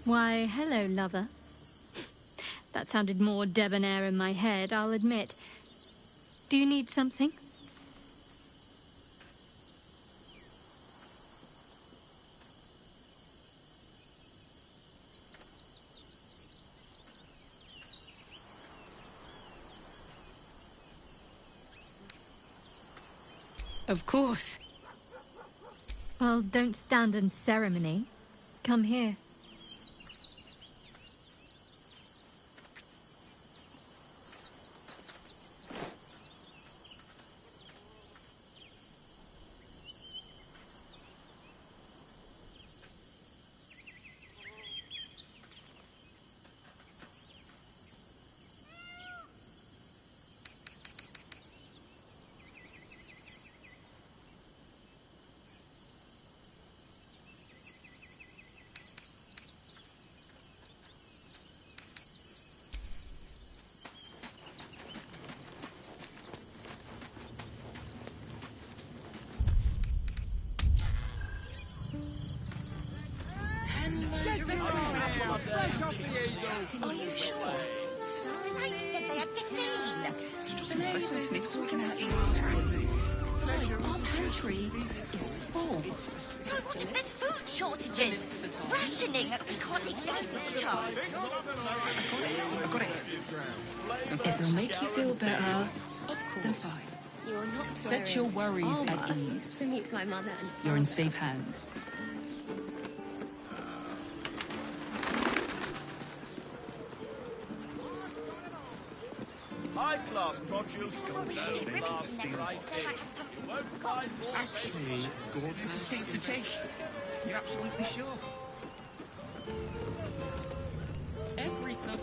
Why, hello, lover. That sounded more debonair in my head, I'll admit. Do you need something? Of course. Well, don't stand in ceremony. Come here. Are you sure? The lady said they had 15. Listen to me talking out here. Besides, our pantry is full. So what if there's food shortages? Rationing? We can't eat each child. I got it. If it'll make you feel better, then fine. You are not Set your worries at ease. to meet my mother and You're in safe hands. High-class produce. Actually, Gord, this is safe to take. You're absolutely sure? Every sub.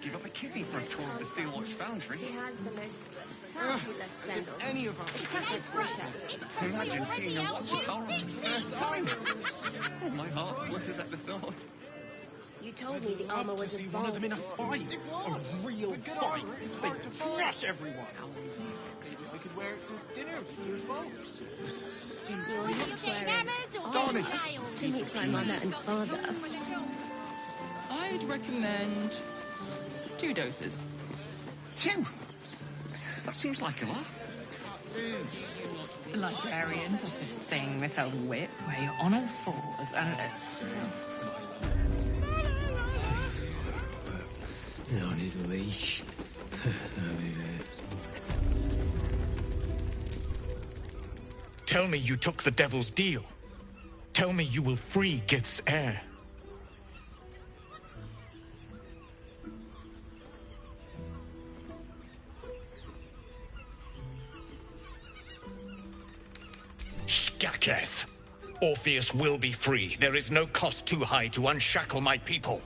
Give up a kidney for a tour of the Steelwatch Foundry. she has the most fabulous scent. Any of us. Imagine seeing a watch of power for the first time. Oh, my heart flutters at the thought. You told me the armor was See one of them in a fight. A real fight. They crush everyone. I could wear it to dinner with your folks. You're not swearing. Donny. To meet my mother and father. I'd recommend 2 doses. 2? That seems like a lot. The librarian does this thing with her whip where you're on all fours and on his leash. Tell me you took the devil's deal. Tell me you will free Gith's heir. Skaketh! Orpheus will be free. There is no cost too high to unshackle my people.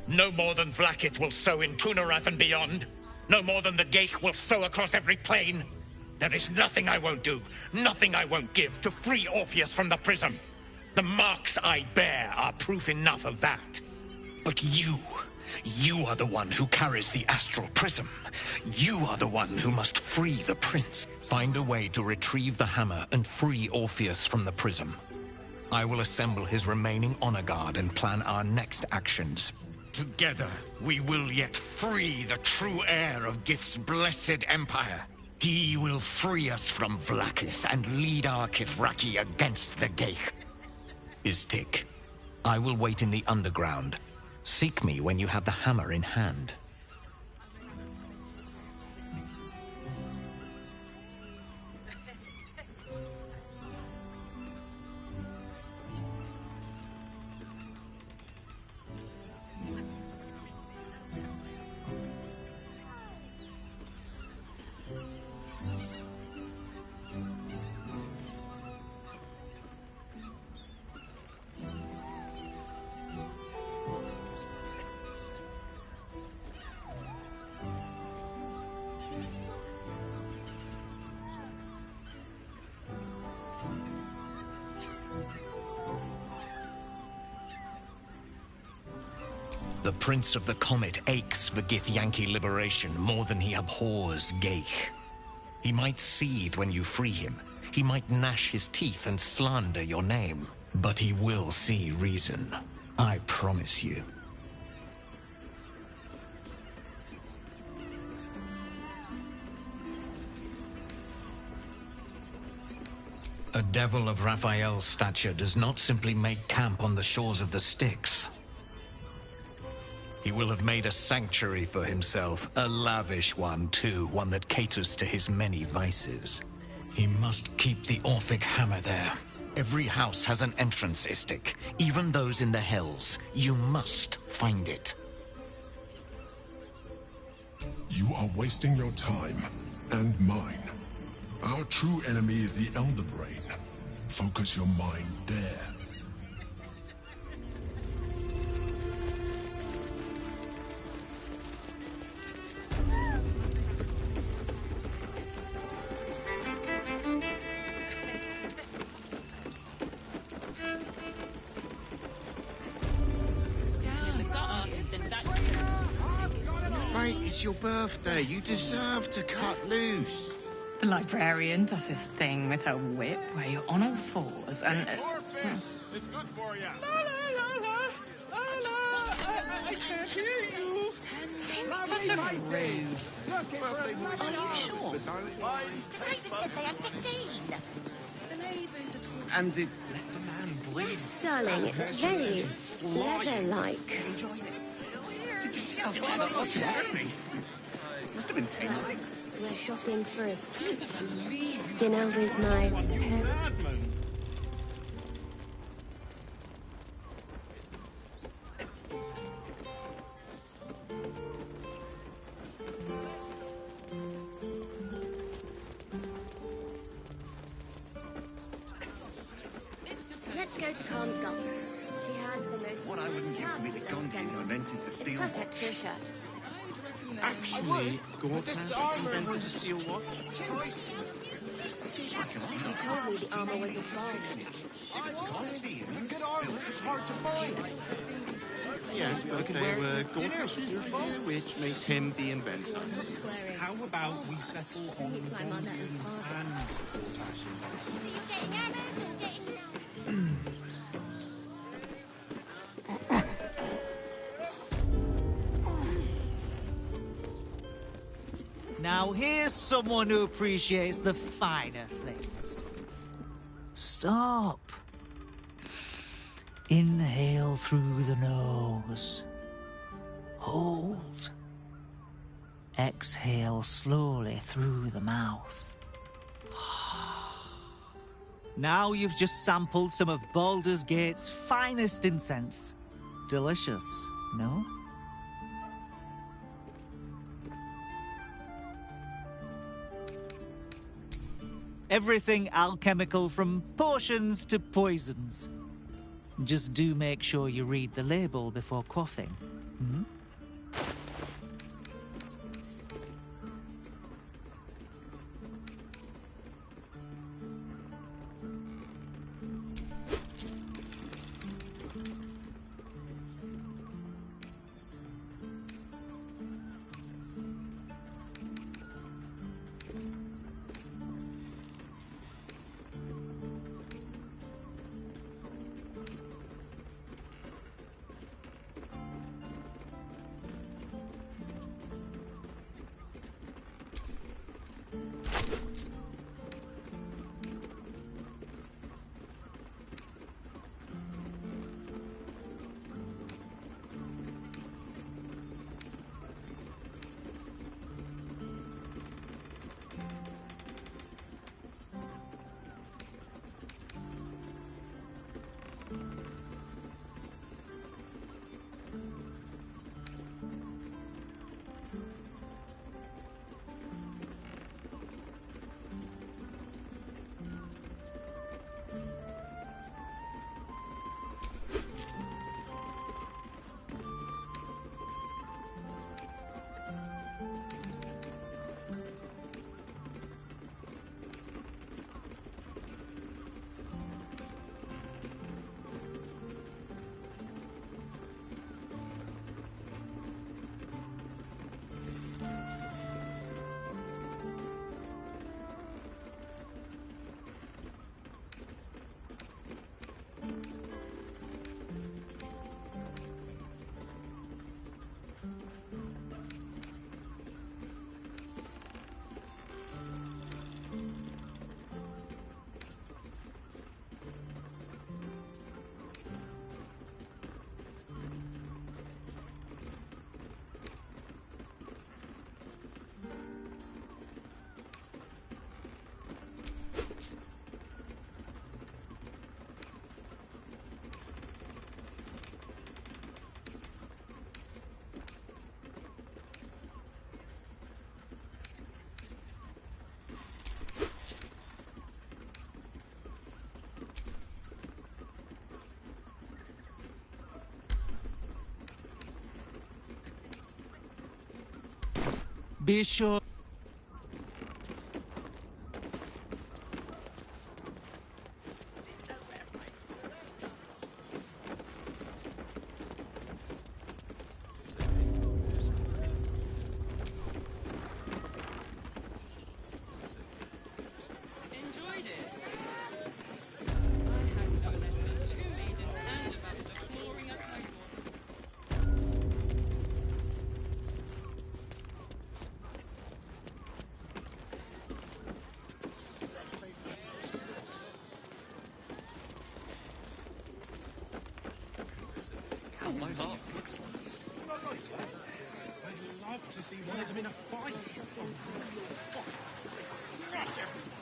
No more than Vlaakith will sow in Tunarath and beyond. No more than the Geich will sow across every plain. There is nothing I won't do, nothing I won't give to free Orpheus from the prism. The marks I bear are proof enough of that. But you are the one who carries the astral prism. You are the one who must free the prince. Find a way to retrieve the hammer and free Orpheus from the prism. I will assemble his remaining honor guard and plan our next actions. Together, we will yet free the true heir of Gith's blessed empire. He will free us from Vlaakith and lead our Kithraki against the Geich. Istik, I will wait in the underground. Seek me when you have the hammer in hand. The Prince of the Comet aches for Githyanki liberation more than he abhors Geich. He might seethe when you free him. He might gnash his teeth and slander your name. But he will see reason. I promise you. A devil of Raphael's stature does not simply make camp on the shores of the Styx. He will have made a sanctuary for himself, a lavish one too, one that caters to his many vices. He must keep the Orphic hammer there. Every house has an entrance, Istik, even those in the Hells. You must find it. You are wasting your time, and mine. Our true enemy is the Elder Brain. Focus your mind there. Mate, it's your birthday. You deserve to cut loose. The librarian does this thing with her whip where you're on all fours and... It's good for you. I can't hear you. Such a groove. Are you sure? The neighbours said they had 15. And let the man breathe. Yes, darling, it's very leather-like. Did you see how far that got you, really? Must have been 10 nights. We're shopping for a suit. Dinner with my parents. Let's go to Calm's Guns. She has the most... What I wouldn't give to be the Gondian who invented the steel Perfect for a watch. shirt. Actually, this armor invented the was... steel watch. You told me the armor was a fraud. Good armor is hard to find. Yes, but they were Gortash's, which makes him the inventor. How about we settle on the My mother and Gondians father. and Gortash? Now here's someone who appreciates the finer things. Stop. Inhale through the nose. Hold. Exhale slowly through the mouth. Now you've just sampled some of Baldur's Gate's finest incense. Delicious, no? Everything alchemical from potions to poisons. Just do make sure you read the label before quaffing. Hmm? Be sure. Enjoyed it. I had no less than 2 maidens and a bachelor clawing at my door. How my heart looks lost. Not like it. I'd love to see one of them in a fight. A real fight. Crush everyone.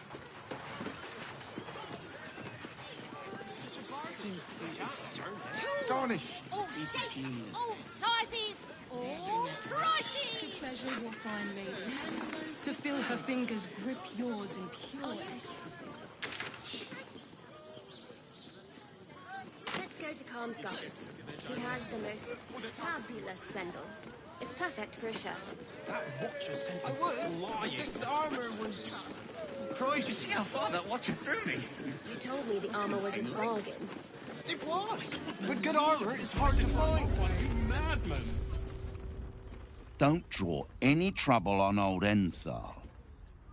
Darnish. All shapes, all sizes, all prices. To pleasure your fine lady, to feel her fingers grip yours in pure ecstasy. Let's go to Calm's Gardens. She has the most fabulous sandal. It's perfect for a shirt. That watcher sent me flying. This armor was You pricey. see how far that watcher threw me? You told me the armor was a bargain. It was. But good armor is hard to find. You madman. Don't draw any trouble on old Enthal.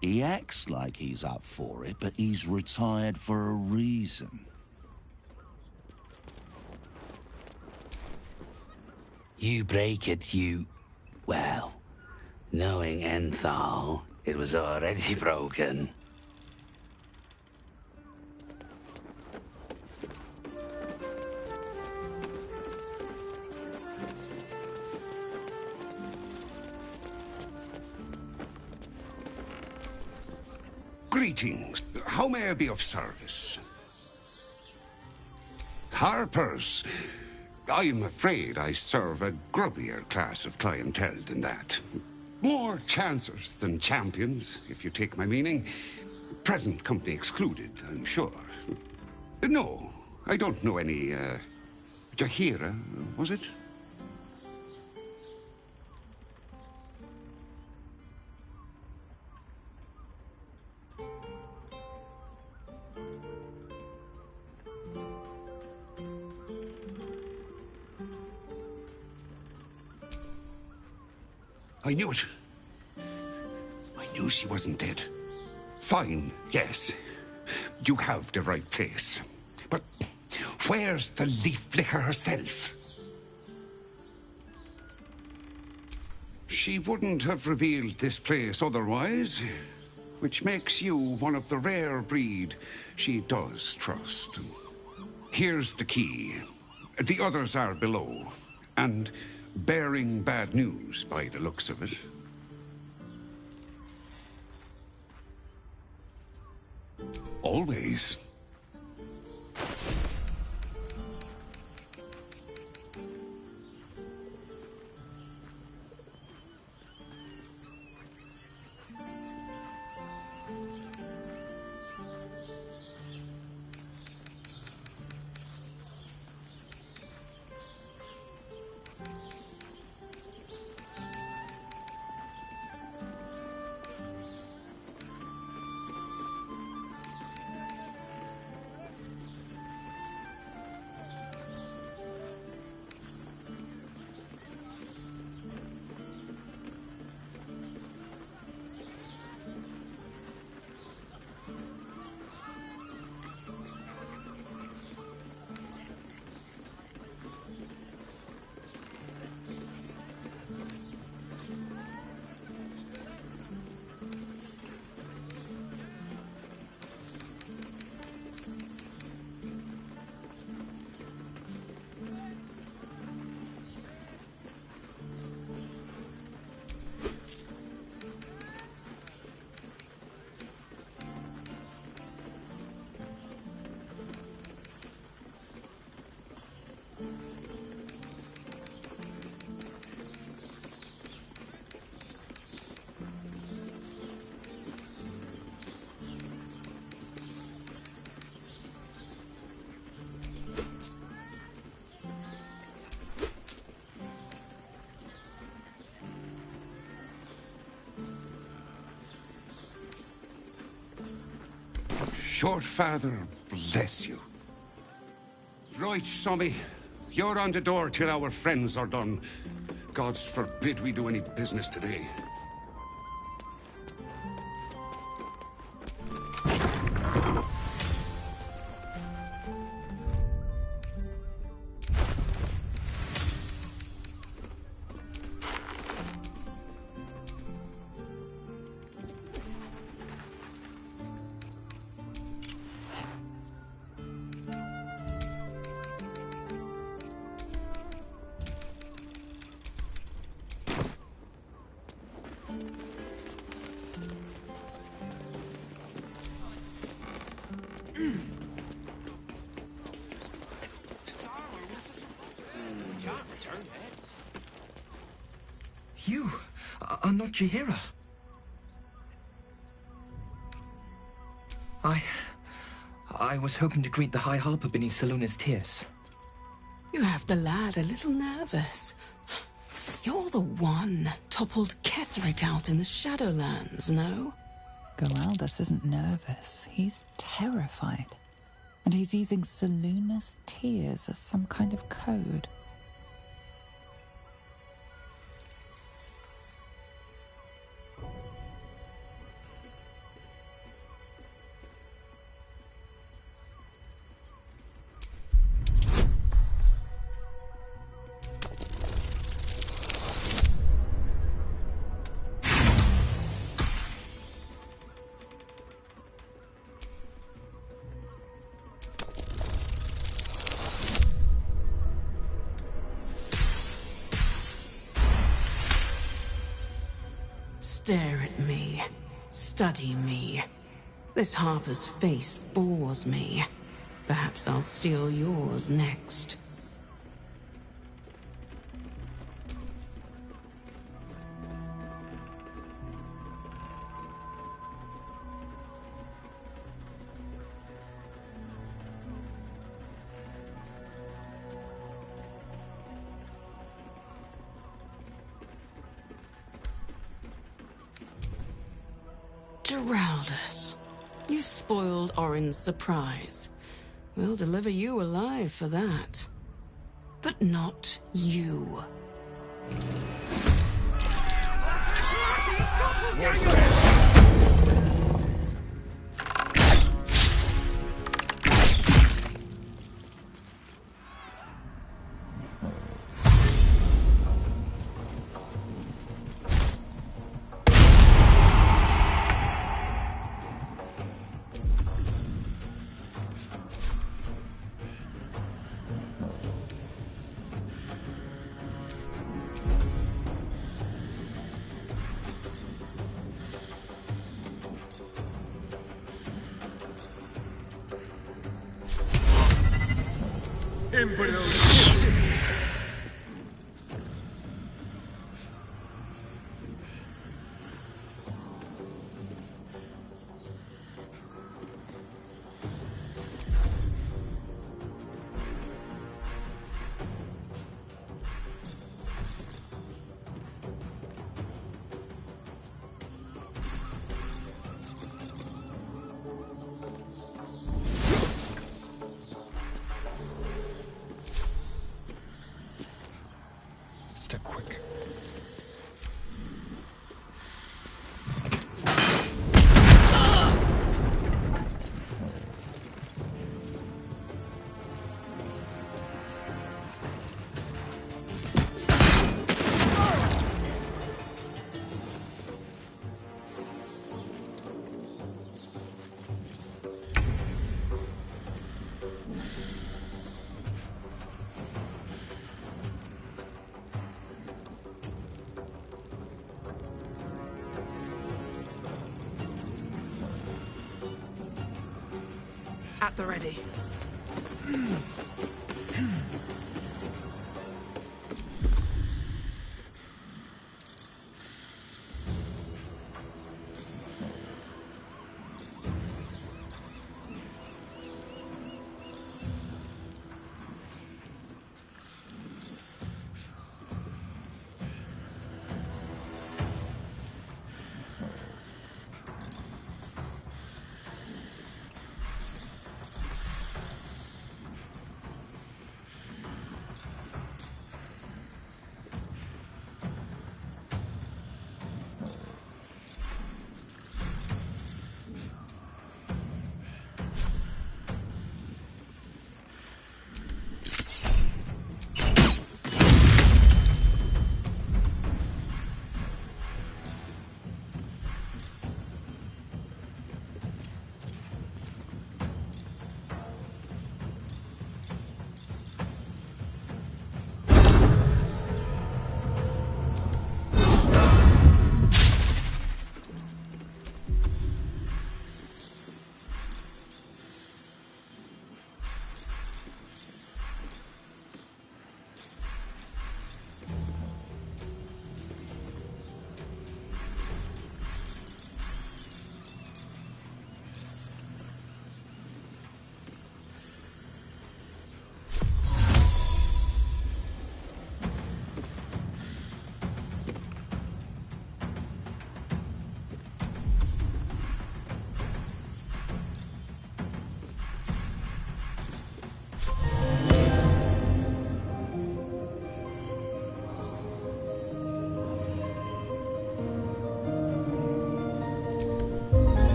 He acts like he's up for it, but he's retired for a reason. You break it, you... Well, knowing Enthal, it was already broken. Greetings. How may I be of service? Harpers. I'm afraid I serve a grubbier class of clientele than that. More chancers than champions, if you take my meaning. Present company excluded, I'm sure. No, I don't know any, Jahira, was it? I knew it. I knew she wasn't dead. Fine, yes. You have the right place. But where's the leaf flicker herself? She wouldn't have revealed this place otherwise, which makes you one of the rare breed she does trust. Here's the key. The others are below, and bearing bad news by the looks of it. Always. your father bless you. Right, Sommy. You're on the door till our friends are done. Gods forbid we do any business today. You are not Jahira. I was hoping to greet the High Harper beneath Saluna's tears. You have the lad a little nervous. You're the one toppled Ketheric out in the Shadowlands, no? Baldurs isn't nervous. He's terrified. And he's using Saluna's tears as some kind of code. Stare at me. Study me. This Harper's face bores me. Perhaps I'll steal yours next. Geraldus, you spoiled Orin's surprise. We'll deliver you alive for that. But not you. Step quick. At the ready.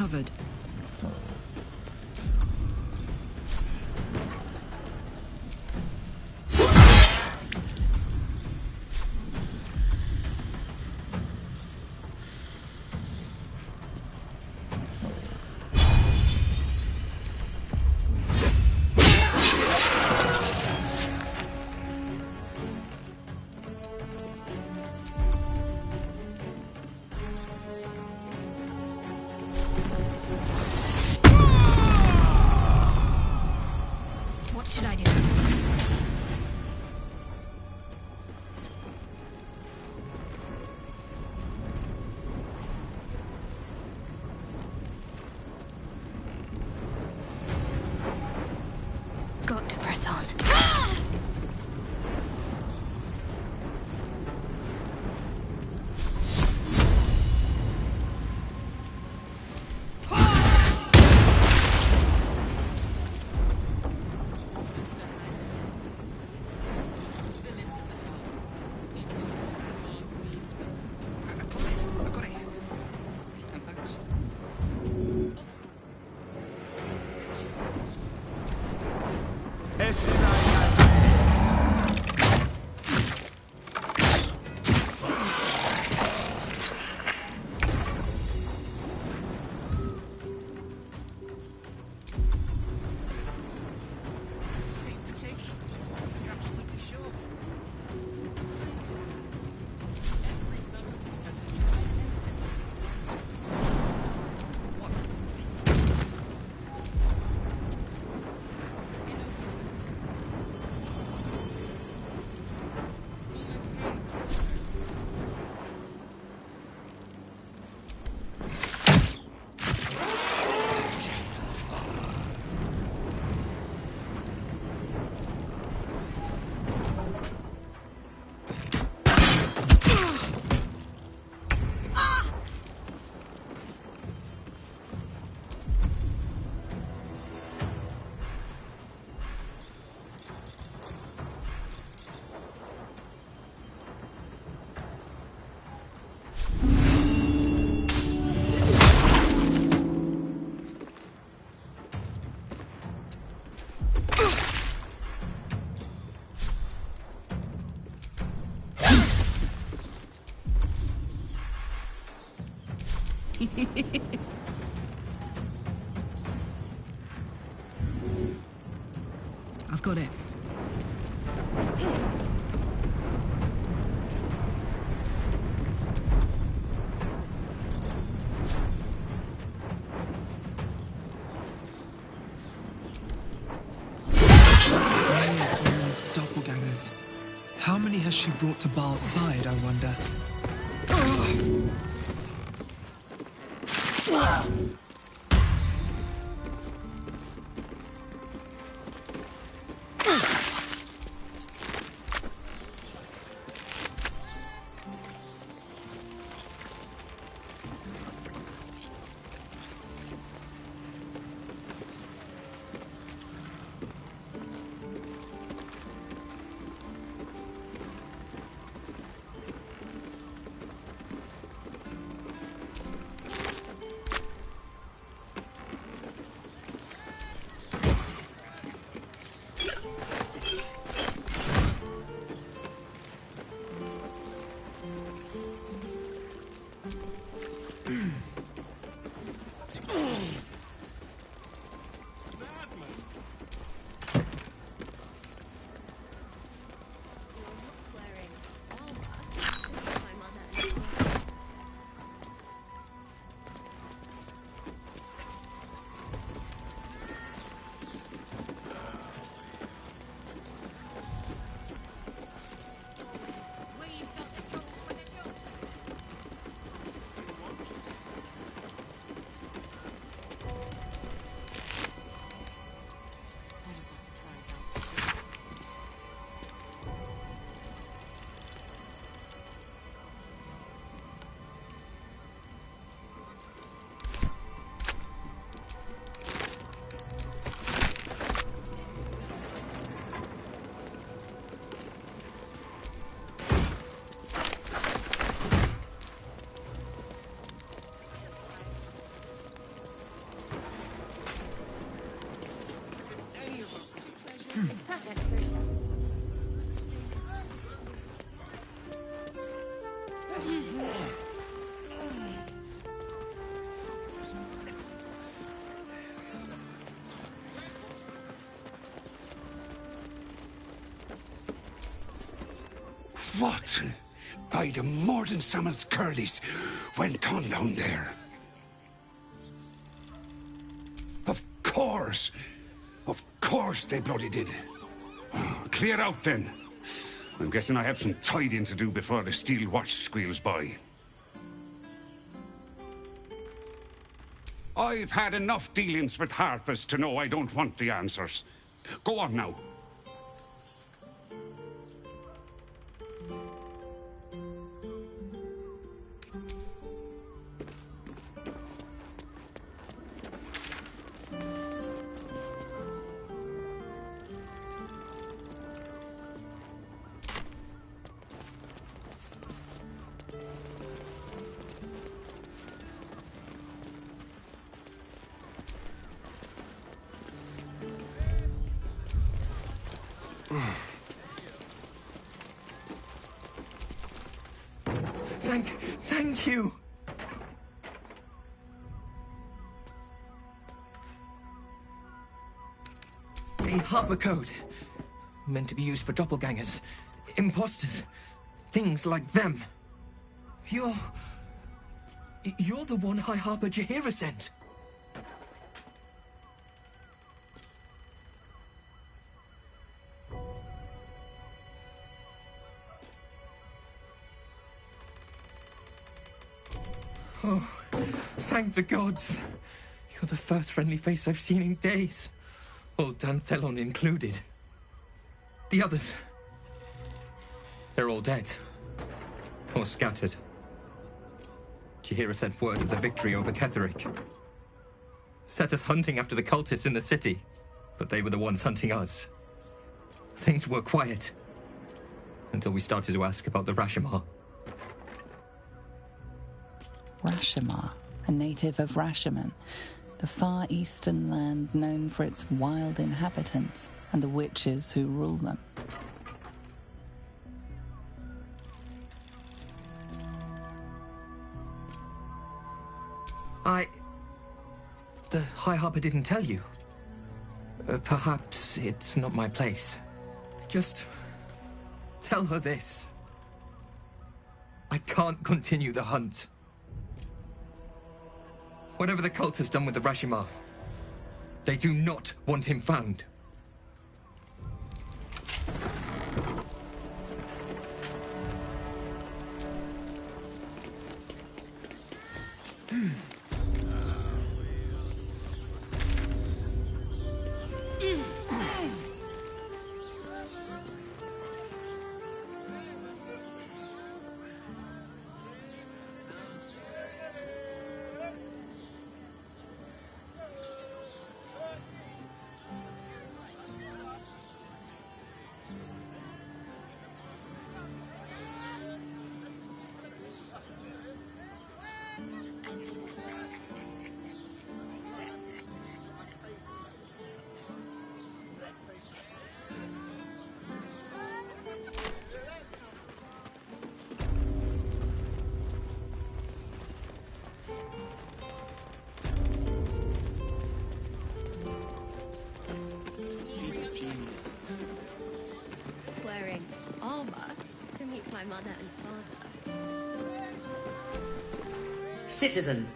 covered. What should I do? Got to press on. I got it. And thanks. Seem to take. You're absolutely sure. Every substance has been tried and tested. What? I've got it. Doppelgangers. How many has she brought to Baal's side, I wonder? What? By the more than Sammel's curlies went on down there? Of course! Of course they bloody did. Oh, clear out then. I'm guessing I have some tidying to do before the steel watch squeals by. I've had enough dealings with Harpers to know I don't want the answers. Go on now. Thank you! A Harper code. Meant to be used for doppelgangers, imposters, things like them. You're the one High Harper Jaheira sent. Oh, thank the gods. You're the first friendly face I've seen in days. Old Dan Thelon included. The others. They're all dead. Or scattered. Jaheira sent word of the victory over Ketheric. Set us hunting after the cultists in the city, but they were the ones hunting us. Things were quiet. Until we started to ask about the Rashomar. Rashomar, a native of Rashomon, the far eastern land known for its wild inhabitants and the witches who rule them. The High Harper didn't tell you. Perhaps it's not my place. Just tell her this. I can't continue the hunt. Whatever the cult has done with the Rashomar, they do not want him found. Wearing armor to meet my mother and father. Citizen,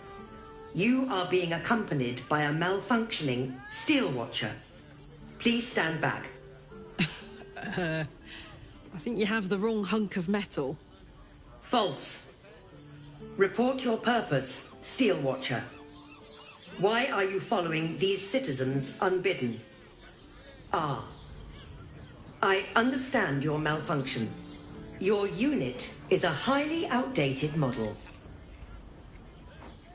you are being accompanied by a malfunctioning steel watcher. Please stand back. I think you have the wrong hunk of metal. False. Report your purpose, steel watcher. Why are you following these citizens unbidden? Ah. I understand your malfunction. Your unit is a highly outdated model.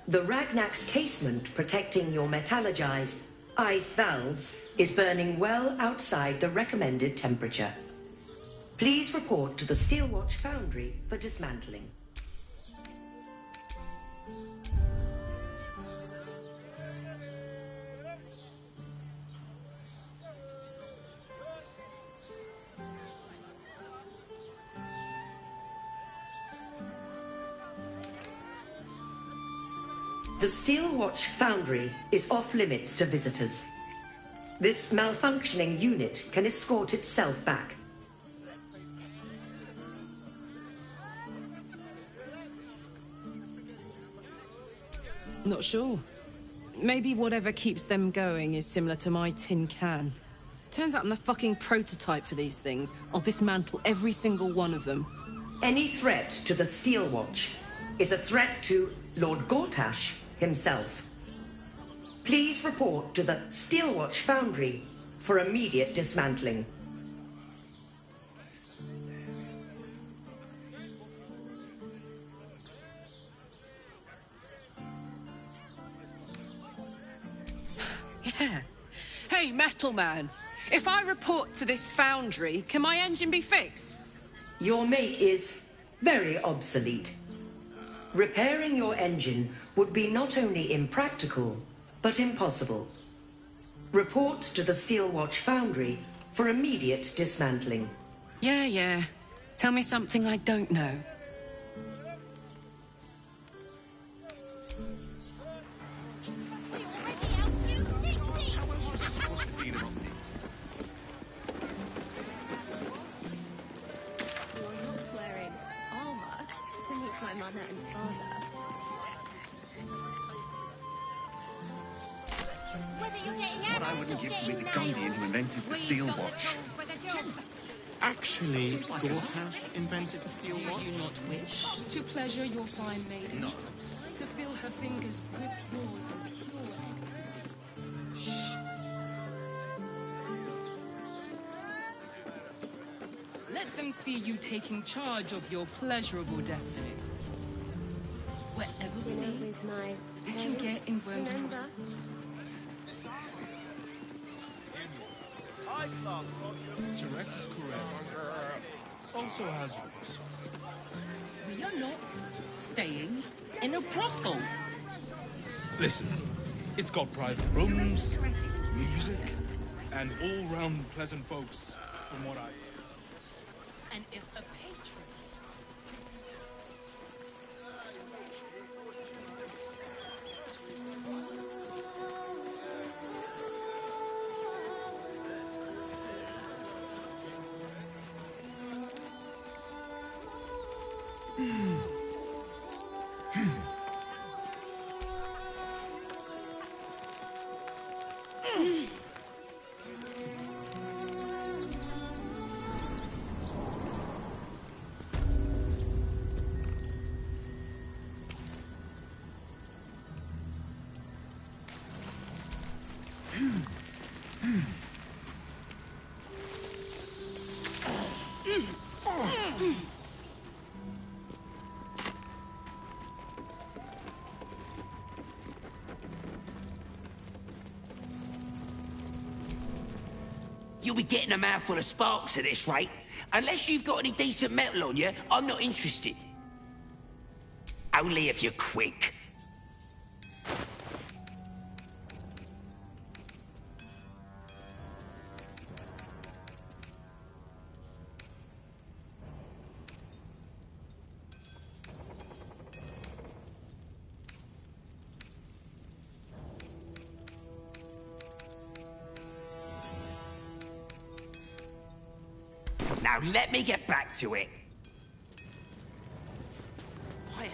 The Ragnak's casement protecting your metallurgized ice valves is burning well outside the recommended temperature. Please report to the Steelwatch Foundry for dismantling. The Steel Watch Foundry is off limits to visitors. This malfunctioning unit can escort itself back. Not sure. Maybe whatever keeps them going is similar to my tin can. Turns out I'm the fucking prototype for these things. I'll dismantle every single one of them. Any threat to the Steel Watch is a threat to Lord Gortash himself. Please report to the Steel Watch Foundry for immediate dismantling. Yeah. Hey, Metal Man. If I report to this foundry, can my engine be fixed? Your make is very obsolete. Repairing your engine would be not only impractical, but impossible. Report to the Steel Watch Foundry for immediate dismantling. Yeah. Tell me something I don't know. My mother and father. What I wouldn't give to be the Gondian who invented the steel watch. Actually, Gortash invented the steel watch? Do you not wish to pleasure your fine maiden? No. To feel her fingers grip yours in pure ecstasy? Shh. Let them see you taking charge of your pleasurable destiny. Wherever we Dinner live, with my we can get in Worm's remember? Cross. Jerez's caress also has roots. We are not staying in a brothel. Listen, it's got private rooms, music, and all-round pleasant folks, from what I hear. And if a patron... You'll be getting a mouthful of sparks at this rate. Unless you've got any decent metal on you, I'm not interested. Only if you're quick. Now let me get back to it. Quiet.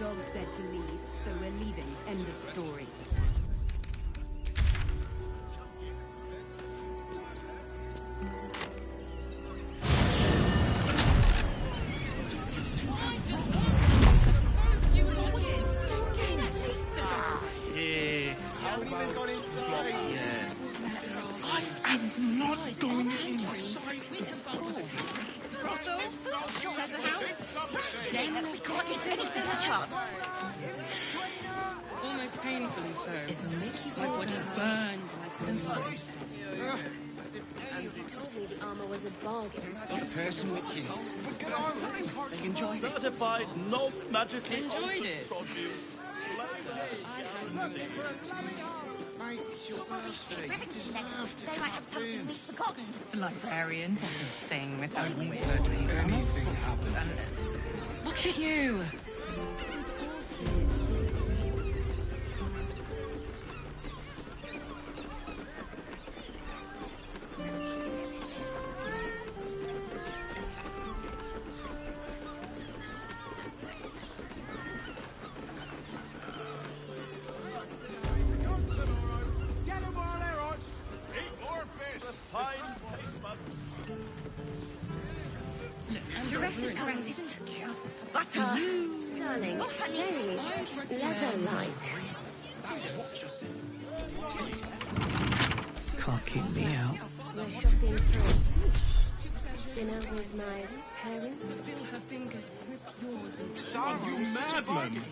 Zog said to leave, so we're leaving. End of story. Here. Haven't even gone inside yet. I am not going inside. Brothel? Pleasure house? Rationing? We can't give anything a chance. Almost painful. painfully so. It'll make you my body burned like the flames. You told me the armor was a bargain. Got a person with you. But good on time. They enjoyed it. Certified non-magically Enjoyed it. produce. Mate, it's your birthday. You deserve to They might have something we've forgotten. The librarian does this thing with I her won't will. let anything happen. Look at you. I'm exhausted. Get them while they're hot. Eat more fish. Refined taste buds. Sharessa's caress isn't just Butter. darling. Oh, It's honey. very leather-like. Can't keep me out. We're shopping for dinner with my parents. Feel her fingers grip yours and Son, you madman.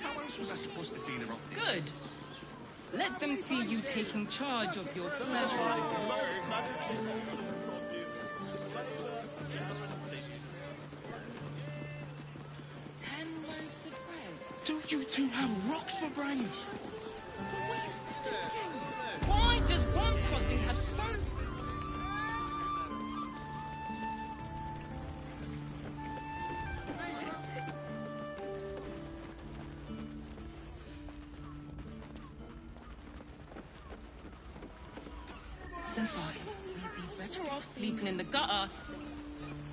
How else was I supposed to feel her up there? good. Let them see you taking charge of your pleasure. Ten loaves of bread. Do you two have rocks for brains? Why does one crossing have so... Then fine. You'd be better off sleeping in the gutter.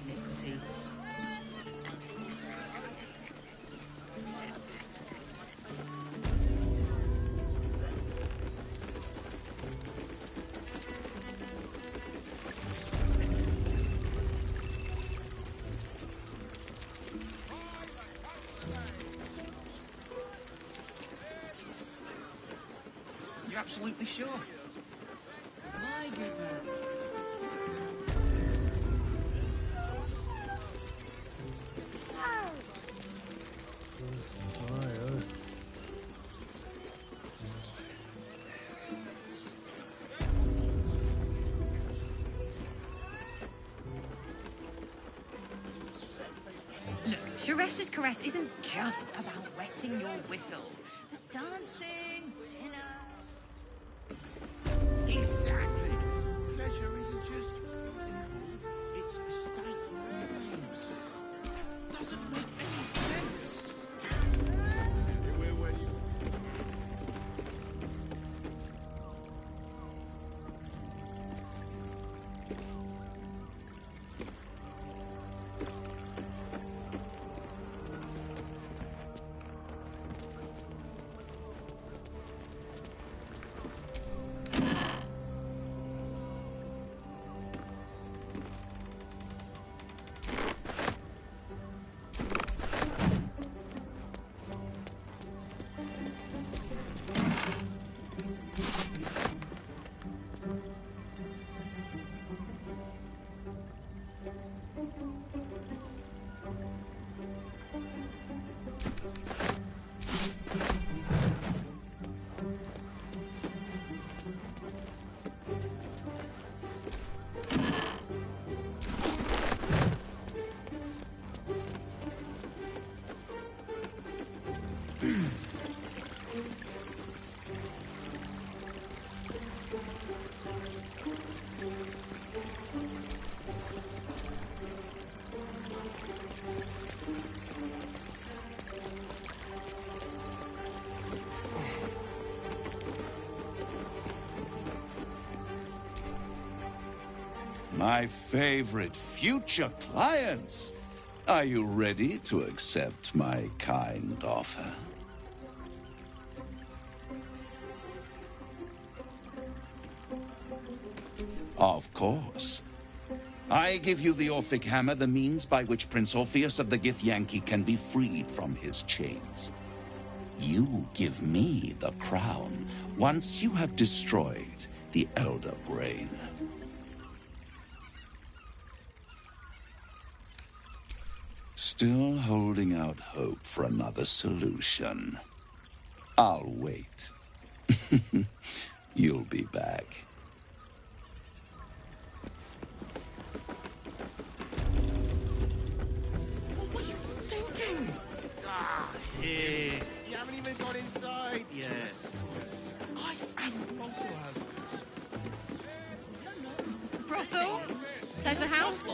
Iniquity. You're absolutely sure? My good man. Look, Sharessa's caress isn't just about wetting your whistle. There's dancing, dinner. Exactly. Pleasure isn't just physical, it's a state of mind. Doesn't make any sense. My favorite future clients. Are you ready to accept my kind offer? Of course. I give you the Orphic Hammer, the means by which Prince Orpheus of the Githyanki can be freed from his chains. You give me the crown once you have destroyed the Elder Brain. Still holding out hope for another solution. I'll wait. You'll be back. What are you thinking? Ah, here. You haven't even got inside yet. I am also hazardous. Brothel? Pleasure house?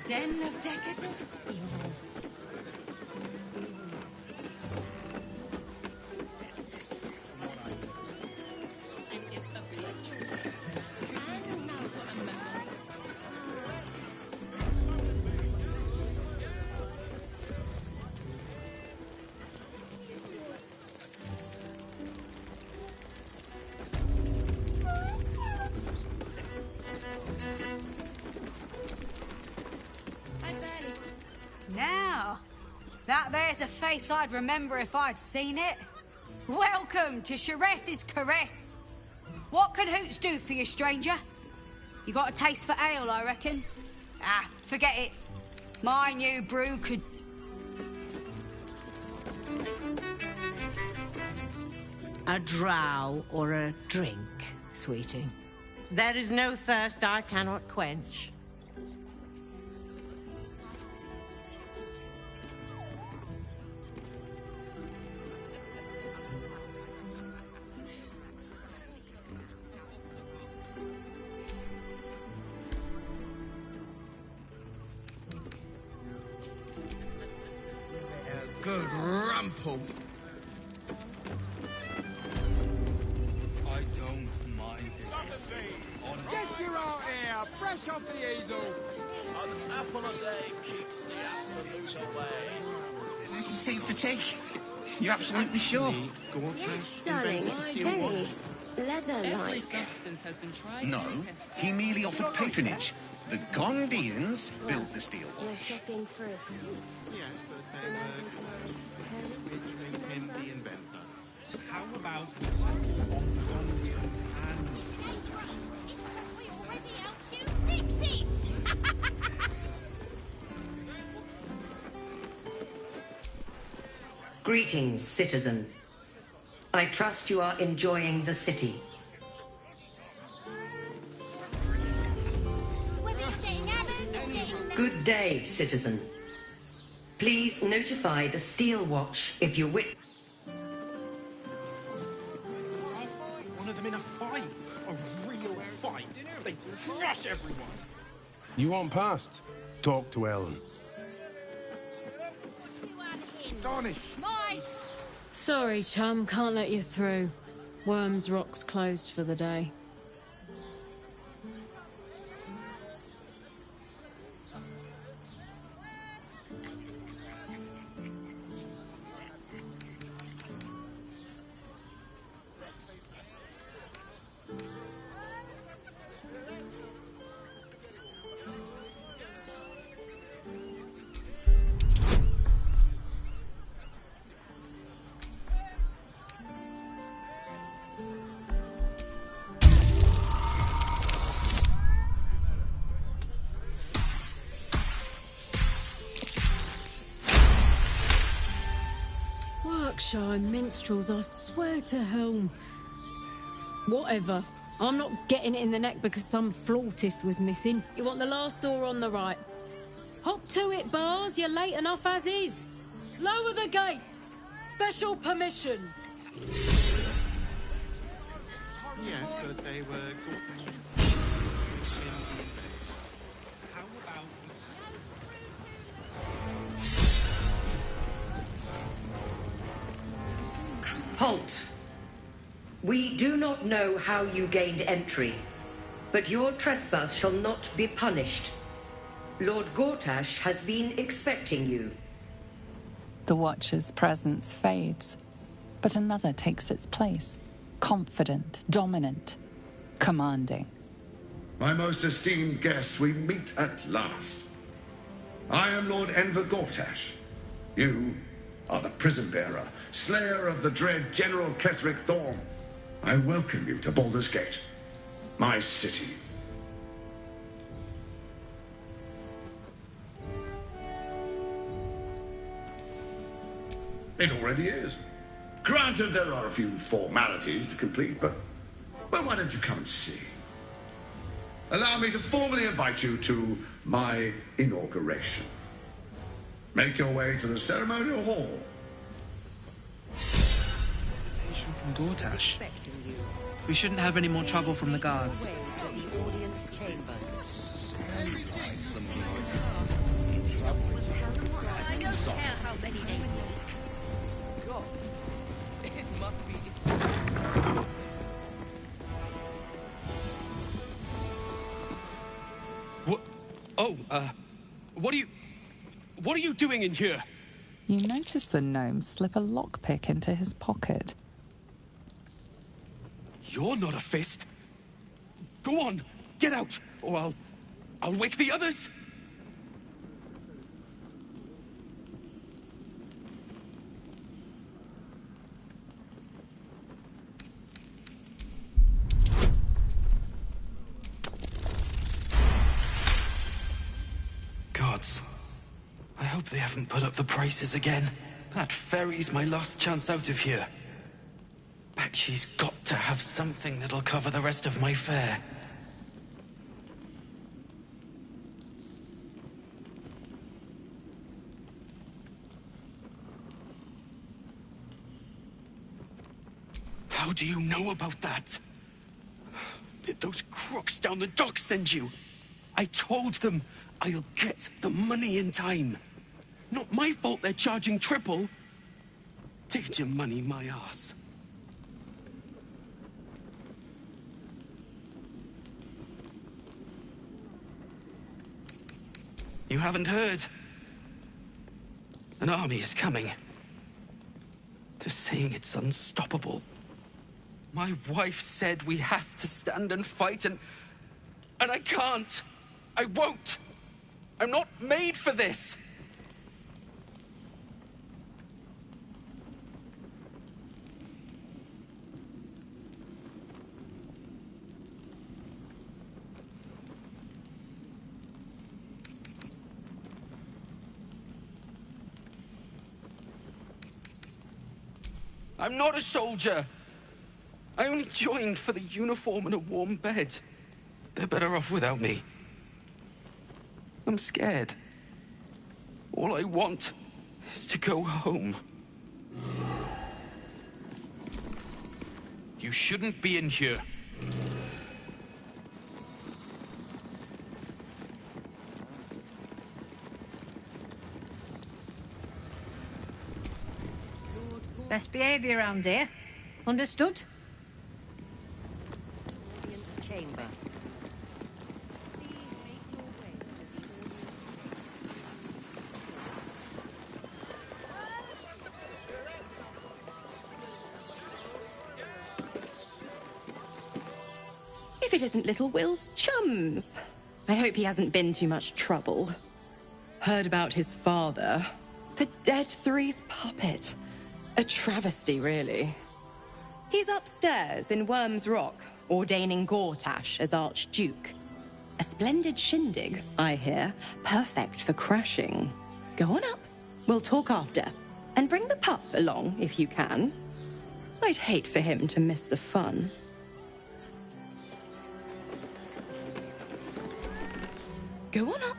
Den of decadence? Now, that there's a face I'd remember if I'd seen it. Welcome to Sharess's Caress. What can Hoots do for you, stranger? You got a taste for ale, I reckon? Ah, forget it. My new brew could... A drow or a drink, sweetie. There is no thirst I cannot quench. Good rumple. I don't mind it. Get you out here, fresh off the easel. An apple a day keeps the absolute away. This is safe to take. You're absolutely sure? Yes, darling, it's very leather-like. Substance has been tried No, and tested. he merely offered patronage. The Gondians built the steel No watch. shopping for a suit. Yes, but they were which makes him the inventor. How about we settle on Gondians and Greetings, citizen. I trust you are enjoying the city. Good day, citizen. Please notify the Steel Watch if you one of them in a fight. A real fight. They crush everyone. You want past? Talk to Ellen. Darnish. Sorry, chum, can't let you through. Worms Rock's closed for the day. Yorkshire minstrels, I swear to hell. Whatever. I'm not getting it in the neck because some flautist was missing. You want the last door on the right. Hop to it, Bard. You're late enough as is. Lower the gates. Special permission. Yes, but they were caught. How about Halt! We do not know how you gained entry, but your trespass shall not be punished. Lord Gortash has been expecting you. The Watcher's presence fades, but another takes its place. Confident, dominant, commanding. My most esteemed guest, we meet at last. I am Lord Enver Gortash. You are the prison bearer, slayer of the dread General Ketheric Thorm. I welcome you to Baldur's Gate, my city. It already is. Granted, there are a few formalities to complete, but why don't you come and see? Allow me to formally invite you to my inauguration. Make your way to the ceremonial hall. Invitation from Gortash. We shouldn't have any more trouble from the guards. I don't care how many they need. God, it must be. What? Oh, what are you doing in here? You notice the gnome slip a lockpick into his pocket. You're not a fist. Go on, get out, or I'll wake the others. Gods. I hope they haven't put up the prices again. That ferry's my last chance out of here. Bakshi's got to have something that'll cover the rest of my fare. How do you know about that? Did those crooks down the dock send you? I told them I'll get the money in time. Not my fault they're charging triple. Take your money, my ass. You haven't heard? An army is coming. They're saying it's unstoppable. My wife said we have to stand and fight, and I can't. I won't. I'm not made for this. I'm not a soldier. I only joined for the uniform and a warm bed. They're better off without me. I'm scared. All I want is to go home. You shouldn't be in here. Best behaviour around here. Understood? Audience chamber. If it isn't little Will's chums. I hope he hasn't been too much trouble. Heard about his father. The Dead Three's puppet. A travesty, really. He's upstairs in Worm's Rock, ordaining Gortash as Archduke. A splendid shindig, I hear. Perfect for crashing. Go on up. We'll talk after. And bring the pup along, if you can. I'd hate for him to miss the fun. Go on up.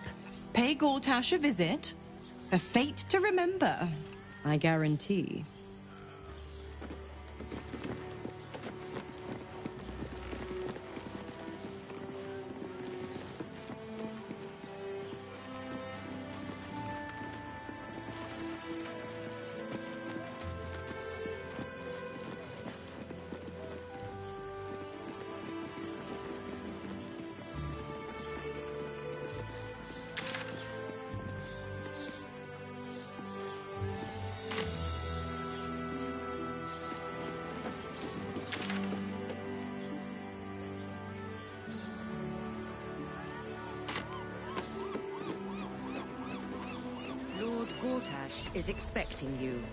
Pay Gortash a visit. A fate to remember, I guarantee. Gortash is expecting you.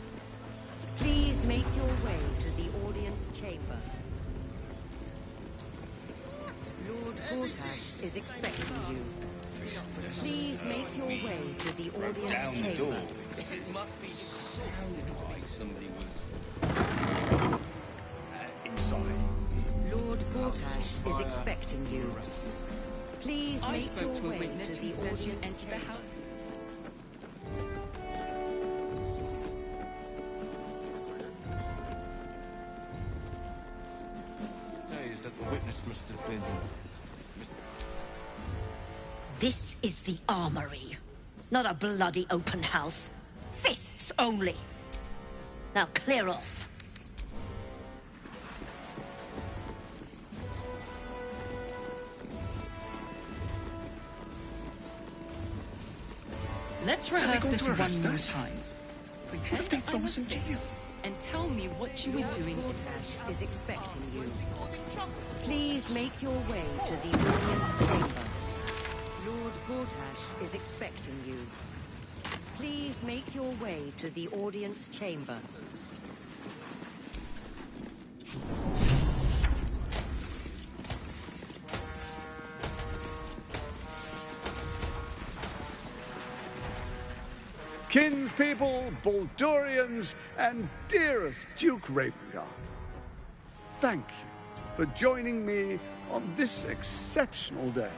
Please make your way to the audience chamber. Lord Gortash is expecting you. Please make your way to the audience chamber. It must be sound-wise. somebody was inside. Lord Gortash is expecting you. Please I make spoke your to a way witness to who the says you audience entered the chamber. house. Is that the witness must have been... This is the armory, not a bloody open house. Fists only. Now clear off. Let's Are they rehearse going this to one arrest more us? time. What if they throw us in jail? And tell me what you were Lord doing. Gortash is expecting you. Please make your way to the audience chamber. Lord Gortash is expecting you. Please make your way to the audience chamber. Kinspeople, Baldurians, and dearest Duke Ravengard, thank you for joining me on this exceptional day.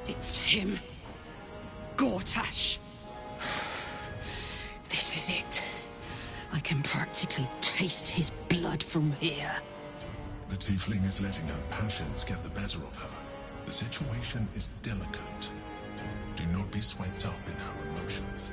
It's him. Gortash. This is it. I can practically taste his blood from here. The tiefling is letting her passions get the better of her. The situation is delicate. Do not be swept up in her emotions.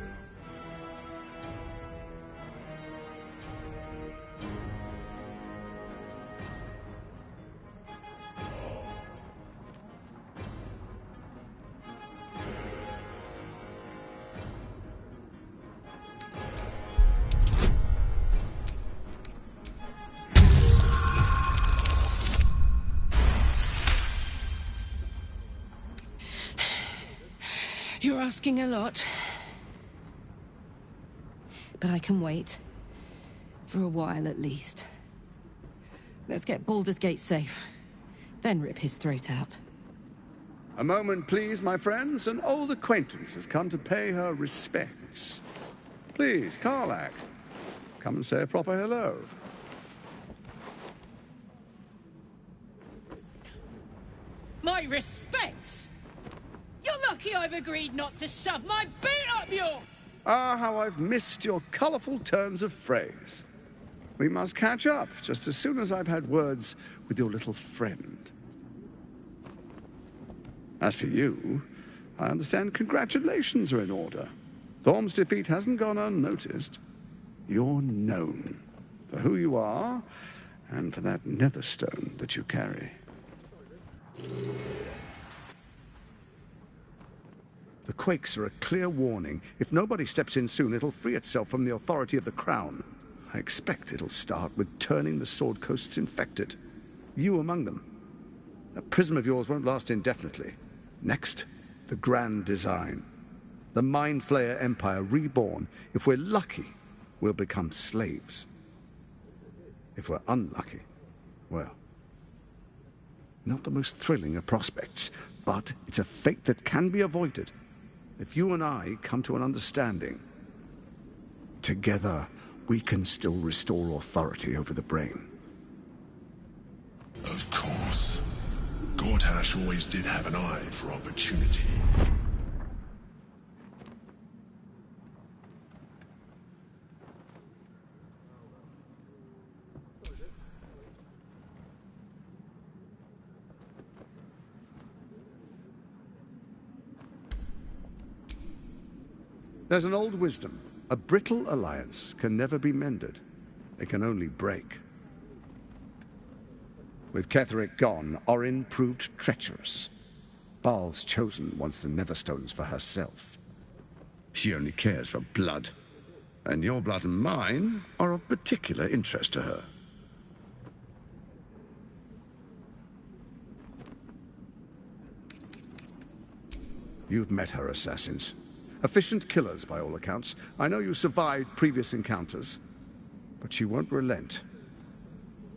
You're asking a lot. But I can wait. For a while, at least. Let's get Baldur's Gate safe. Then rip his throat out. A moment, please, my friends. An old acquaintance has come to pay her respects. Please, Karlach, come and say a proper hello. My respects! You're lucky I've agreed not to shove my boot up your... Ah, how I've missed your colourful turns of phrase. We must catch up just as soon as I've had words with your little friend. As for you, I understand congratulations are in order. Thorm's defeat hasn't gone unnoticed. You're known for who you are and for that netherstone that you carry. The quakes are a clear warning. If nobody steps in soon, it'll free itself from the authority of the Crown. I expect it'll start with turning the Sword Coasts infected. You among them. That prism of yours won't last indefinitely. Next, the grand design. The Mind Flayer Empire reborn. If we're lucky, we'll become slaves. If we're unlucky, well, not the most thrilling of prospects, but it's a fate that can be avoided. If you and I come to an understanding, together we can still restore authority over the brain. Of course. Gortash always did have an eye for opportunity. There's an old wisdom. A brittle alliance can never be mended. It can only break. With Ketheric gone, Orin proved treacherous. Baal's chosen wants the Netherstones for herself. She only cares for blood. And your blood and mine are of particular interest to her. You've met her assassins. Efficient killers, by all accounts. I know you survived previous encounters, but she won't relent.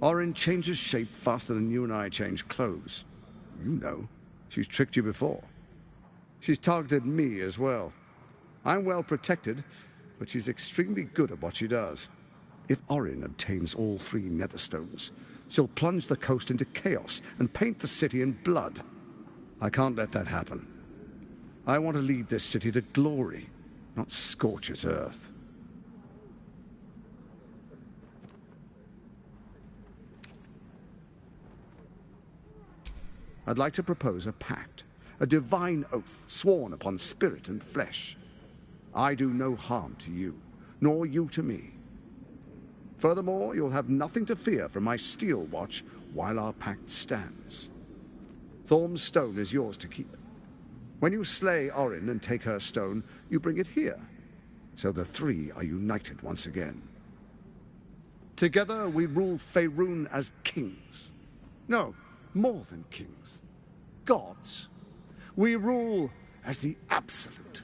Orin changes shape faster than you and I change clothes. You know, she's tricked you before. She's targeted me as well. I'm well protected, but she's extremely good at what she does. If Orin obtains all 3 Netherstones, she'll plunge the coast into chaos and paint the city in blood. I can't let that happen. I want to lead this city to glory, not scorch its earth. I'd like to propose a pact, a divine oath sworn upon spirit and flesh. I do no harm to you, nor you to me. Furthermore, you'll have nothing to fear from my steel watch while our pact stands. Thorm's stone is yours to keep. When you slay Orin and take her stone, you bring it here, so the 3 are united once again. Together we rule Faerun as kings. No, more than kings. Gods. We rule as the Absolute.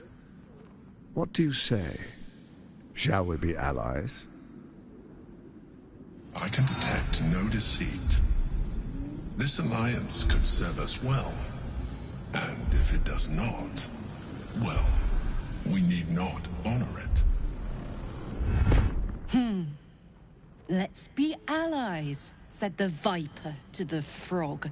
What do you say? Shall we be allies? I can detect no deceit. This alliance could serve us well. And if it does not, well, we need not honor it. Let's be allies, said the viper to the frog.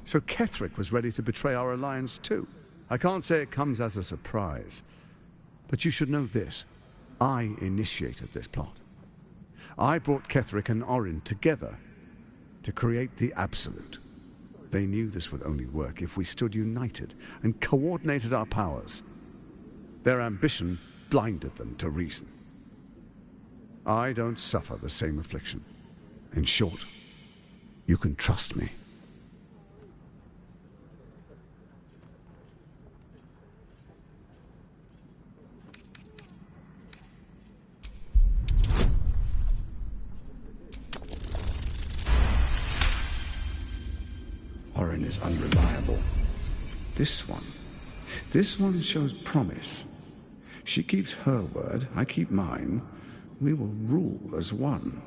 So Ketheric was ready to betray our alliance too. I can't say it comes as a surprise. But you should know this. I initiated this plot. I brought Ketheric and Orin together to create the Absolute. They knew this would only work if we stood united and coordinated our powers. Their ambition blinded them to reason. I don't suffer the same affliction. In short, you can trust me. Orin is unreliable. This one shows promise. She keeps her word, I keep mine. We will rule as one.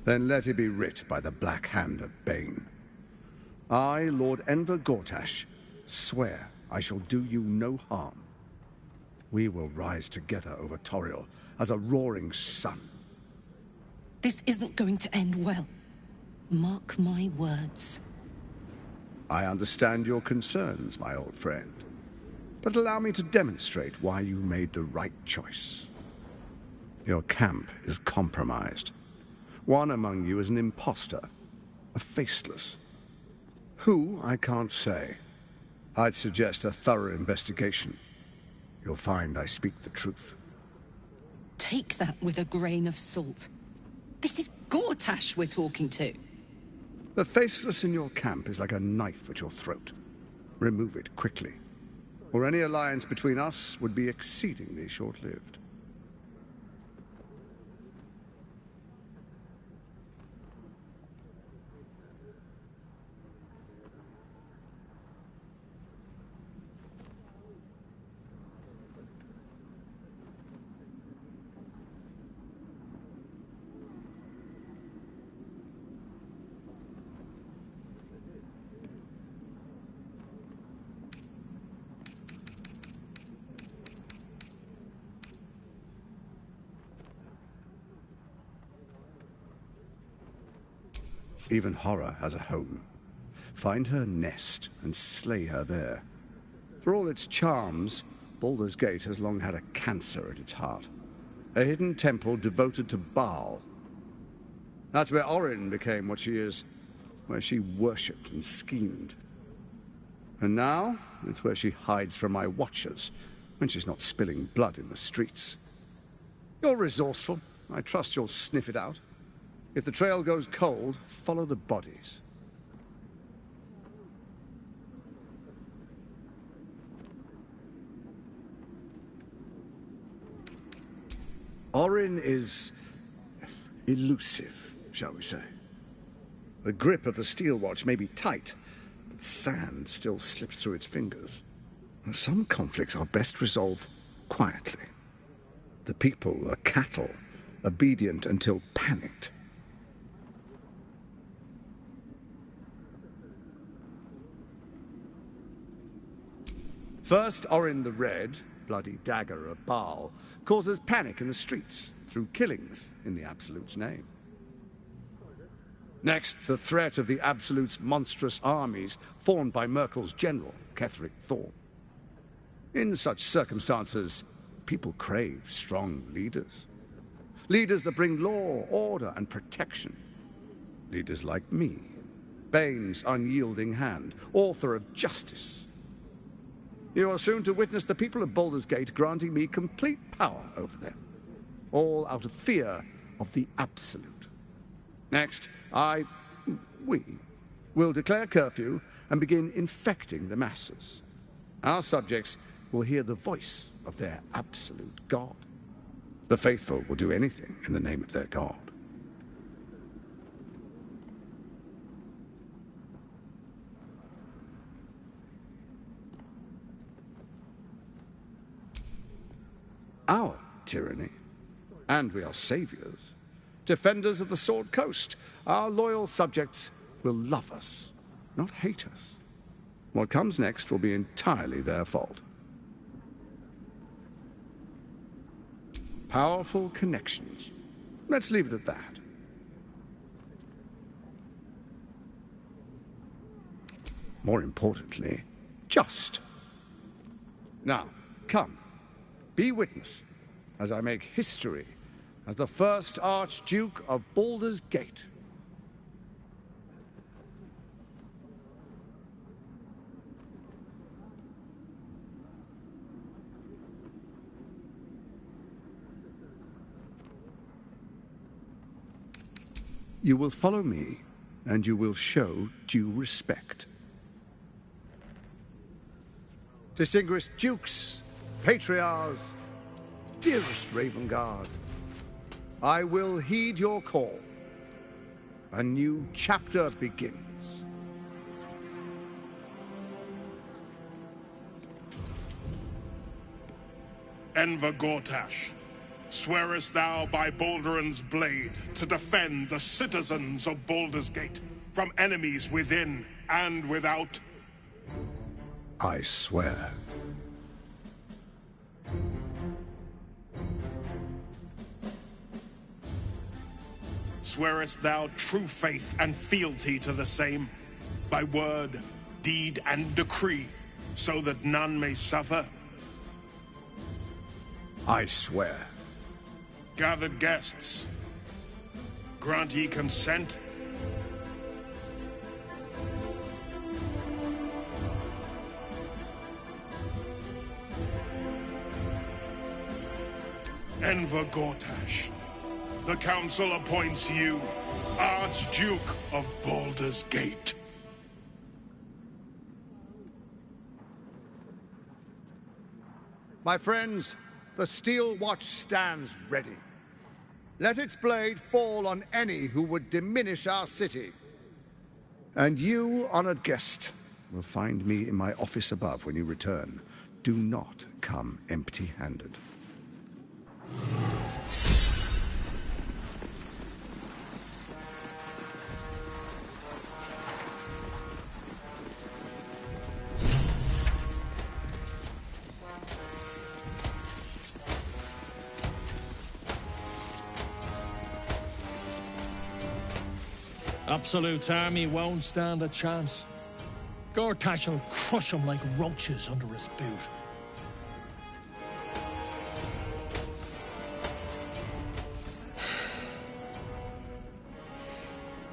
Then let it be writ by the black hand of Bane. I, Lord Enver Gortash, swear I shall do you no harm. We will rise together over Toriel as a roaring sun. This isn't going to end well. Mark my words. I understand your concerns, my old friend. But allow me to demonstrate why you made the right choice. Your camp is compromised. One among you is an imposter, a faceless. Who, I can't say. I'd suggest a thorough investigation. You'll find I speak the truth. Take that with a grain of salt. This is Gortash we're talking to. The faceless in your camp is like a knife at your throat. Remove it quickly, or any alliance between us would be exceedingly short-lived. Even horror has a home. Find her nest and slay her there. For all its charms, Baldur's Gate has long had a cancer at its heart. A hidden temple devoted to Baal. That's where Orin became what she is, where she worshipped and schemed. And now, it's where she hides from my watchers, when she's not spilling blood in the streets. You're resourceful. I trust you'll sniff it out. If the trail goes cold, follow the bodies. Orin is elusive, shall we say. The grip of the steel watch may be tight, but sand still slips through its fingers. Some conflicts are best resolved quietly. The people are cattle, obedient until panicked. First, Orin the Red, bloody dagger of Baal, causes panic in the streets through killings in the Absolute's name. Next, the threat of the Absolute's monstrous armies formed by Merkel's general, Ketheric Thorn. In such circumstances, people crave strong leaders. Leaders that bring law, order, and protection. Leaders like me, Bane's unyielding hand, author of justice. You are soon to witness the people of Baldur's Gate granting me complete power over them, all out of fear of the Absolute. Next, we will declare curfew and begin infecting the masses. Our subjects will hear the voice of their absolute God. The faithful will do anything in the name of their God. Our tyranny, and we are saviors, defenders of the Sword Coast. Our loyal subjects will love us, not hate us. What comes next will be entirely their fault. Powerful connections. Let's leave it at that. More importantly, just. Now, come, be witness as I make history as the first Archduke of Baldur's Gate. You will follow me, and you will show due respect. Distinguished dukes, patriarchs, dearest Ravengard, I will heed your call. A new chapter begins. Enver Gortash, swearest thou by Balduran's blade to defend the citizens of Baldur's Gate from enemies within and without? I swear. Swearest thou true faith and fealty to the same, by word, deed, and decree, so that none may suffer? I swear. Gathered guests, grant ye consent? Enver Gortash, the Council appoints you Archduke of Baldur's Gate. My friends, the Steel Watch stands ready. Let its blade fall on any who would diminish our city. And you, honored guest, will find me in my office above when you return. Do not come empty-handed. Absolute's army won't stand a chance. Gortash will crush them like roaches under his boot.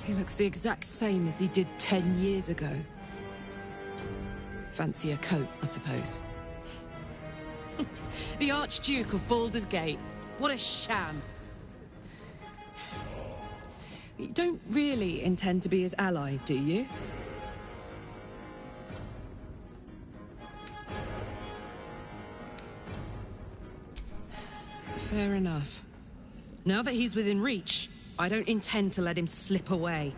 He looks the exact same as he did 10 years ago. Fancy a coat, I suppose. The Archduke of Baldur's Gate. What a sham. You don't really intend to be his ally, do you? Fair enough. Now that he's within reach, I don't intend to let him slip away.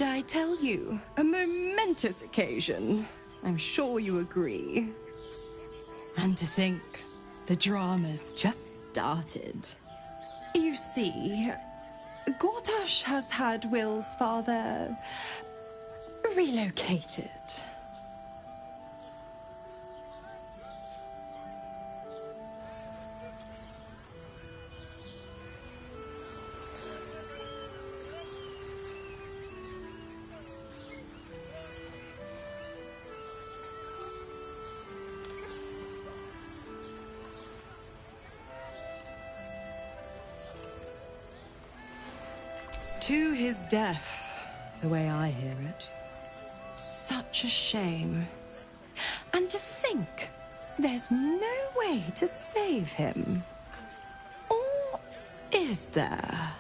Did I tell you? A momentous occasion. I'm sure you agree. And to think, the drama's just started. You see, Gortash has had Will's father relocated. To his death, the way I hear it. Such a shame. And to think, there's no way to save him. Or is there?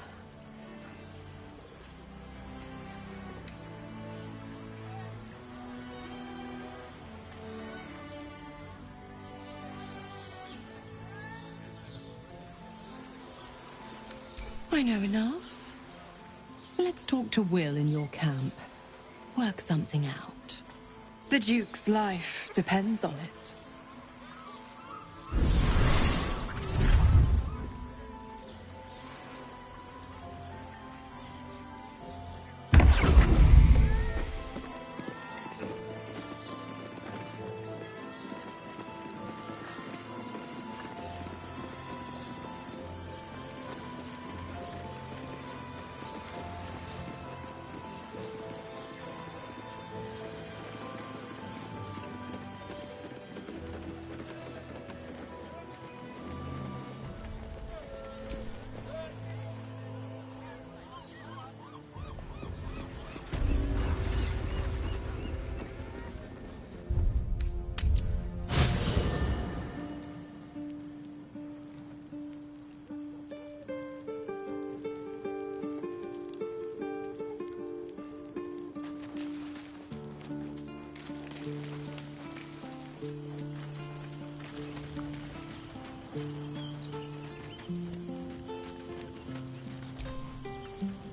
I know enough. Let's talk to Will in your camp. Work something out. The Duke's life depends on it.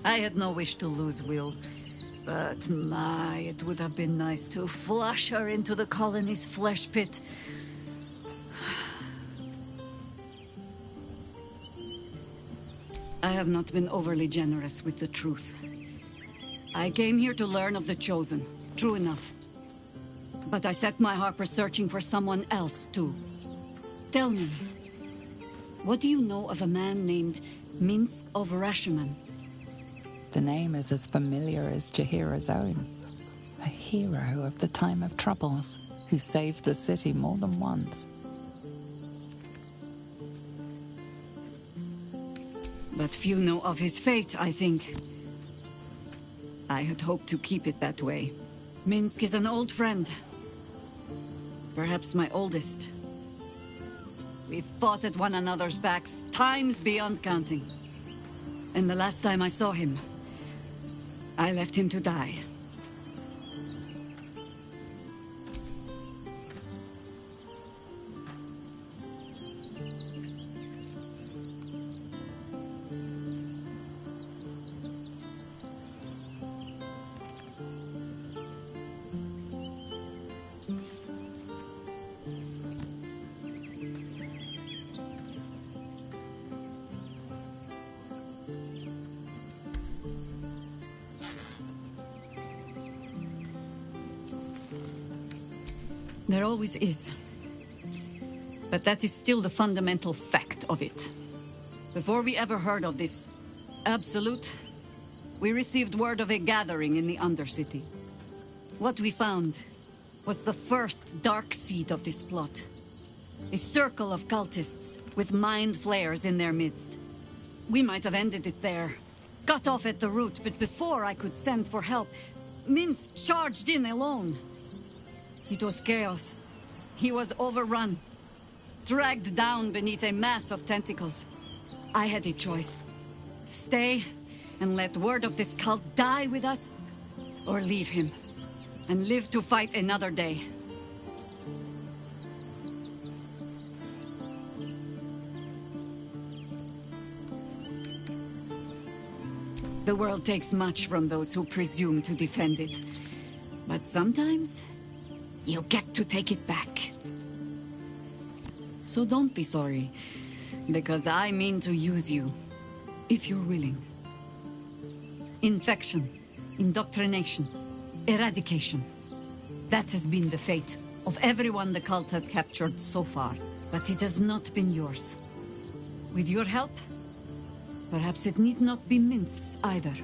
I had no wish to lose Will, but my, it would have been nice to flush her into the colony's flesh pit. I have not been overly generous with the truth. I came here to learn of the Chosen, true enough. But I set my Harper searching for someone else, too. Tell me, what do you know of a man named Minsk of Rashomon? The name is as familiar as Jahira's own. A hero of the time of troubles, who saved the city more than once. But few know of his fate, I think. I had hoped to keep it that way. Minsk is an old friend. Perhaps my oldest. We fought at one another's backs, times beyond counting. And the last time I saw him, I left him to die. There always is. But that is still the fundamental fact of it. Before we ever heard of this Absolute, we received word of a gathering in the Undercity. What we found was the first dark seed of this plot. A circle of cultists with mind flayers in their midst. We might have ended it there, cut off at the root, but before I could send for help, Minsk charged in alone. It was chaos. He was overrun, dragged down beneath a mass of tentacles. I had a choice. Stay and let word of this cult die with us, or leave him and live to fight another day. The world takes much from those who presume to defend it. But sometimes, you get to take it back. So don't be sorry, because I mean to use you, if you're willing. Infection, indoctrination, eradication. That has been the fate of everyone the cult has captured so far. But it has not been yours. With your help, perhaps it need not be minced either.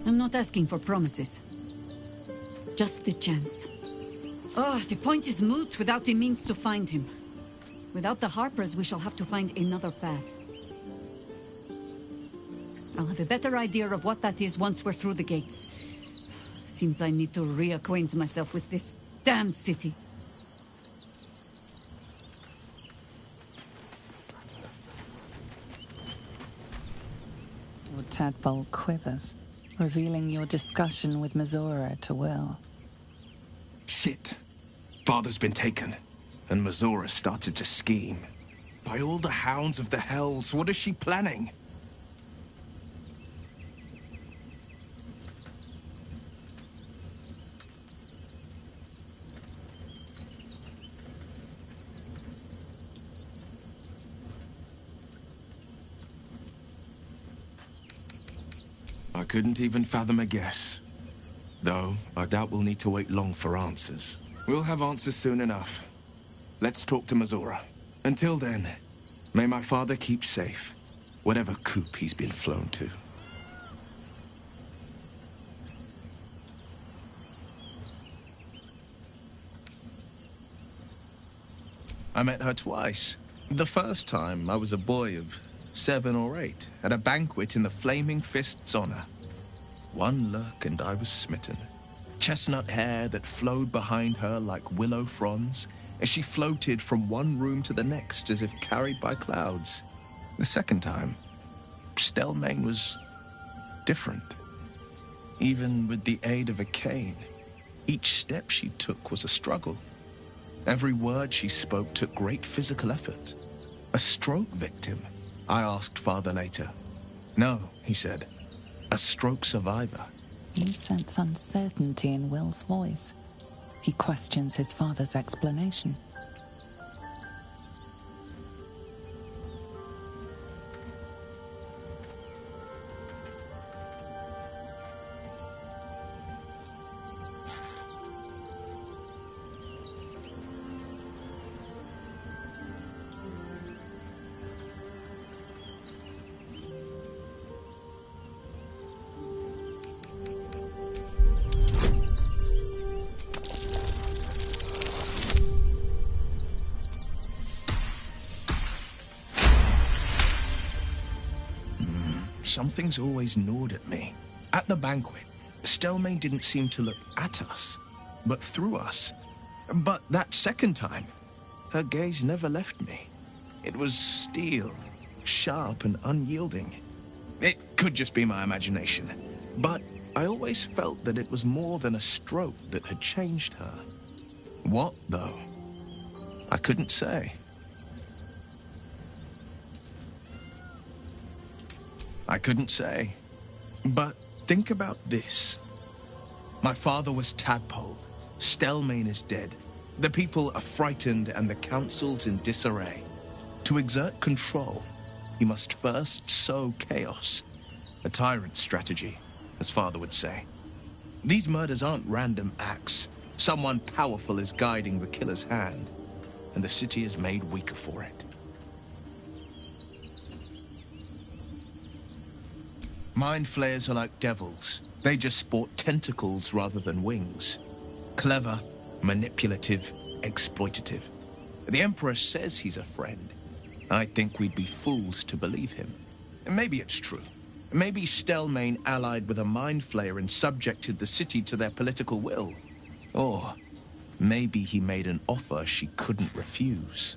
I'm not asking for promises. Just the chance. Oh, the point is moot without the means to find him. Without the Harpers, we shall have to find another path. I'll have a better idea of what that is once we're through the gates. Seems I need to reacquaint myself with this damned city. Your tadpole quivers, revealing your discussion with Mazora to Will. Shit. Father's been taken, and Mazora started to scheme. By all the hounds of the hells, what is she planning? I couldn't even fathom a guess. Though, I doubt we'll need to wait long for answers. We'll have answers soon enough. Let's talk to Mazora. Until then, may my father keep safe, whatever coop he's been flown to. I met her twice. The first time, I was a boy of 7 or 8, at a banquet in the Flaming Fist's honor. One look and I was smitten. Chestnut hair that flowed behind her like willow fronds, as she floated from one room to the next as if carried by clouds. The second time, Stelmane was different. Even with the aid of a cane, each step she took was a struggle. Every word she spoke took great physical effort. A stroke victim? I asked Father later. No, he said. A stroke survivor. You sense uncertainty in Will's voice. He questions his father's explanation. Something's always gnawed at me. At the banquet, Stelmane didn't seem to look at us, but through us. But that second time, her gaze never left me. It was steel, sharp and unyielding. It could just be my imagination, but I always felt that it was more than a stroke that had changed her. What, though? I couldn't say. I couldn't say. But think about this. My father was tadpoled. Stelmane is dead. The people are frightened and the council's in disarray. To exert control, you must first sow chaos. A tyrant's strategy, as Father would say. These murders aren't random acts. Someone powerful is guiding the killer's hand, and the city is made weaker for it. Mind flayers are like devils. They just sport tentacles rather than wings. Clever, manipulative, exploitative. The Emperor says he's a friend. I think we'd be fools to believe him. And maybe it's true. Maybe Stelmane allied with a mind flayer and subjected the city to their political will. Or maybe he made an offer she couldn't refuse.